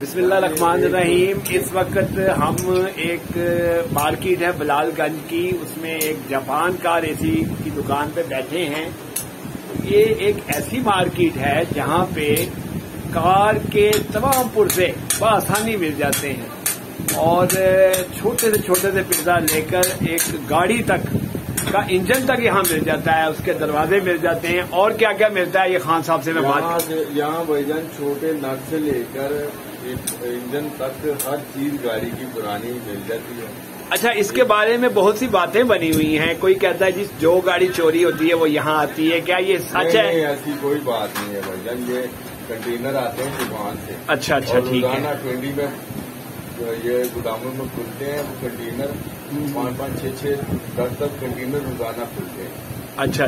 बिस्मिल्लाहिर्रहमानिर्रहीम। इस वक्त हम एक मार्केट है बलालगंज की, उसमें एक जापान कार एसी की दुकान पे बैठे हैं। ये एक ऐसी मार्केट है जहां पे कार के तमाम पुर्जे बआसानी मिल जाते हैं और छोटे से पिज्जा लेकर एक गाड़ी तक का इंजन तक यहाँ मिल जाता है, उसके दरवाजे मिल जाते हैं। और क्या क्या मिलता है ये खान साहब से मैं बात यहाँ भाईजान छोटे नट से लेकर इंजन तक हर चीज गाड़ी की पुरानी मिल जाती है। अच्छा, इसके बारे में बहुत सी बातें बनी हुई हैं। कोई कहता है जिस जो गाड़ी चोरी होती है वो यहाँ आती है, क्या ये सच है? नहीं, ऐसी कोई बात नहीं है भाईजान। ये कंटेनर आते हैं दुकान से। अच्छा, ठीक है। 20 में ये गोदामों में खुलते हैं वो कंटेनर, 5-5, 6-6, 10 कंटेनर रोजाना खुलते हैं। अच्छा।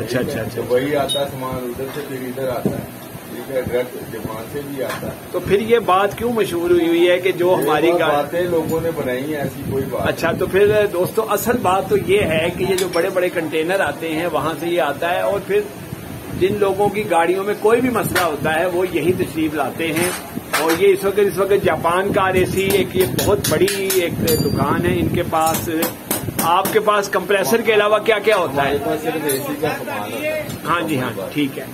तो वही आता है सामान उधर से, फिर इधर आता है, ठीक है, डायरेक्ट जापान से भी आता है। तो फिर ये बात क्यों मशहूर हुई है कि जो हमारी बातें लोगों ने बनाई है, ऐसी कोई बात। अच्छा, तो फिर दोस्तों असल बात तो ये है कि ये जो बड़े बड़े कंटेनर आते हैं वहां से ये आता है और फिर जिन लोगों की गाड़ियों में कोई भी मसला होता है वो यही तशरीफ लाते हैं। और ये इस वक्त जापान कार एसी एक ये बहुत बड़ी एक दुकान है इनके पास। आपके पास कंप्रेसर के अलावा क्या क्या होता है? सिर्फ एसी का सामान होता है। हाँ जी, हाँ, ठीक है।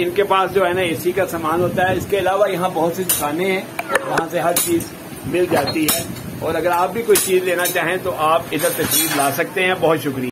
इनके पास जो है ना एसी का सामान होता है। इसके अलावा यहाँ बहुत सी दुकानें हैं वहाँ से हर चीज मिल जाती है। और अगर आप भी कोई चीज लेना चाहें तो आप इधर तशरीफ ला सकते हैं। बहुत शुक्रिया।